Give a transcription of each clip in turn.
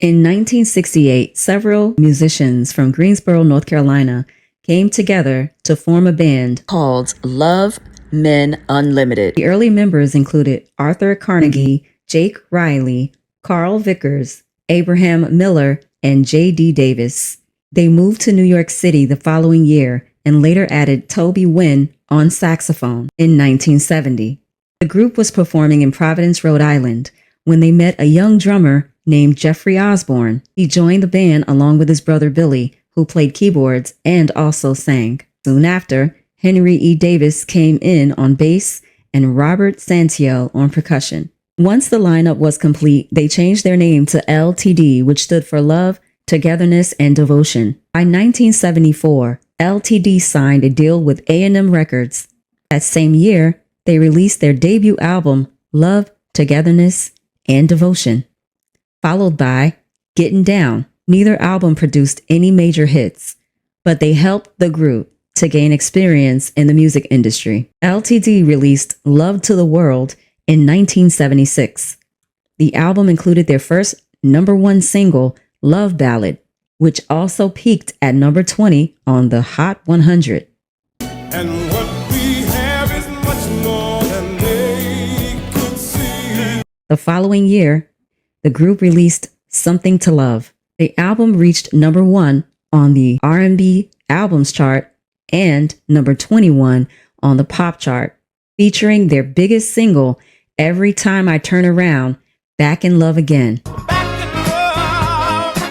In 1968, several musicians from Greensboro, North Carolina, came together to form a band called Love Men Unlimited. The early members included Arthur Carnegie, Jake Riley, Carl Vickers, Abraham Miller, and J.D. Davis. They moved to New York City the following year and later added Toby Wynn on saxophone in 1970. The group was performing in Providence, Rhode Island, when they met a young drummer named Jeffrey Osborne. He joined the band along with his brother Billy, who played keyboards and also sang. Soon after, Henry E. Davis came in on bass and Robert Santiel on percussion. Once the lineup was complete, they changed their name to L.T.D, which stood for Love, Togetherness, and Devotion. By 1974, L.T.D signed a deal with A&M Records. That same year, they released their debut album, Love, Togetherness, and Devotion, followed by Getting Down. Neither album produced any major hits, but they helped the group to gain experience in the music industry. L.T.D released Love to the World in 1976. The album included their first #1 single, Love Ballad, which also peaked at number 20 on the Hot 100. And what we have is much more than they could see. The following year, the group released Something to Love. The album reached number 1 on the R&B albums chart and number 21 on the pop chart, featuring their biggest single, Every Time I Turn Around, Back in Love Again,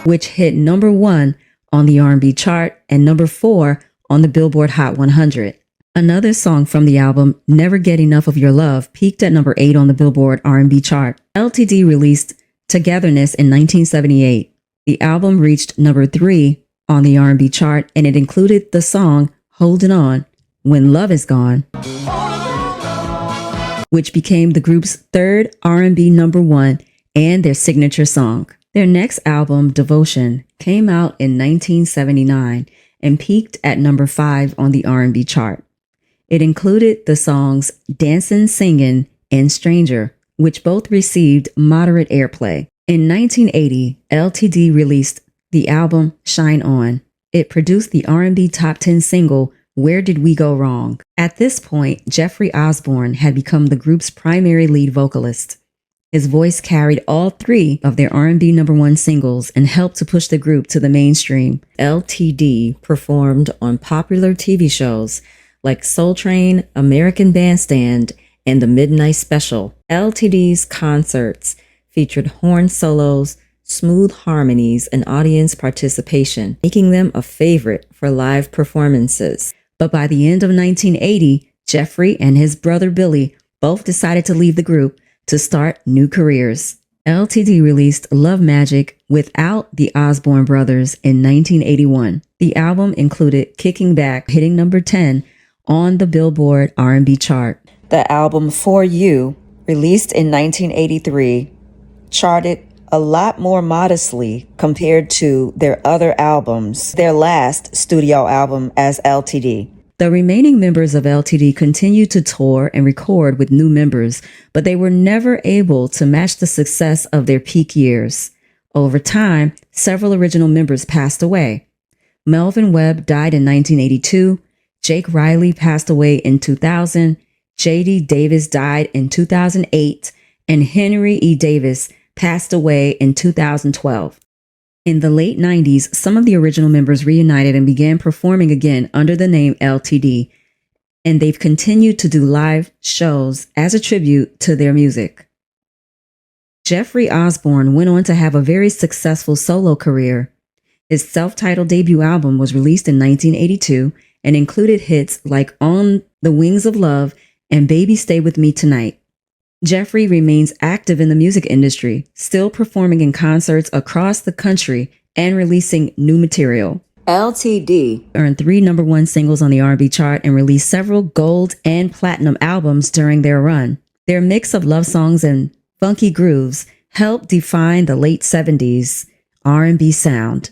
which hit number 1 on the R&B chart and number 4 on the Billboard Hot 100. Another song from the album, Never Get Enough of Your Love, peaked at number 8 on the Billboard R&B chart. L.T.D released Togetherness in 1978. The album reached number 3 on the R&B chart, and it included the song Holding On, When Love Is Gone, which became the group's third R&B #1 and their signature song. Their next album, Devotion, came out in 1979 and peaked at number 5 on the R&B chart. It included the songs Dancin', Singin', and Stranger, which both received moderate airplay. In 1980, L.T.D released the album Shine On. It produced the R&B top 10 single, Where Did We Go Wrong? At this point, Jeffrey Osborne had become the group's primary lead vocalist. His voice carried all 3 of their R&B #1 singles and helped to push the group to the mainstream. L.T.D performed on popular TV shows like Soul Train, American Bandstand, and The Midnight Special. L.T.D's concerts featured horn solos, smooth harmonies, and audience participation, making them a favorite for live performances. But by the end of 1980, Jeffrey and his brother Billy both decided to leave the group to start new careers. L.T.D released Love Magic without the Osborne brothers in 1981. The album included Kicking Back, hitting number 10 on the Billboard R&B chart. The album For You, released in 1983, charted a lot more modestly compared to their other albums, their last studio album as L.T.D. The remaining members of L.T.D continued to tour and record with new members, but they were never able to match the success of their peak years. Over time, several original members passed away. Melvin Webb died in 1982, Jake Riley passed away in 2000, J.D. Davis died in 2008, and Henry E. Davis passed away in 2012. In the late 90s, some of the original members reunited and began performing again under the name L.T.D, and they've continued to do live shows as a tribute to their music. Jeffrey Osborne went on to have a very successful solo career. His self-titled debut album was released in 1982 and included hits like On the Wings of Love and Baby Stay With Me Tonight. Jeffrey remains active in the music industry, still performing in concerts across the country and releasing new material. L.T.D earned 3 #1 singles on the R&B chart and released several gold and platinum albums during their run. Their mix of love songs and funky grooves helped define the late 70s R&B sound.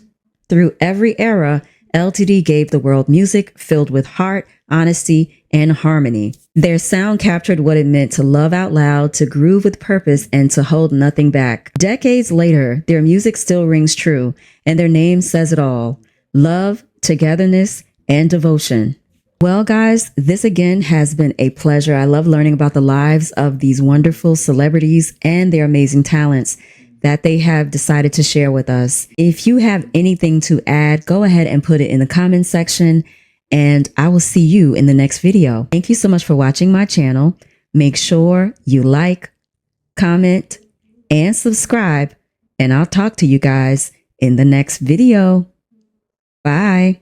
Through every era, L.T.D gave the world music filled with heart, honesty, and harmony. Their sound captured what it meant to love out loud, to groove with purpose, and to hold nothing back. Decades later, their music still rings true, and their name says it all: love, togetherness, and devotion. Well, guys, this again has been a pleasure. I love learning about the lives of these wonderful celebrities and their amazing talents that they have decided to share with us. If you have anything to add, go ahead and put it in the comments section, and I will see you in the next video. Thank you so much for watching my channel. Make sure you like, comment, and subscribe, and I'll talk to you guys in the next video. Bye.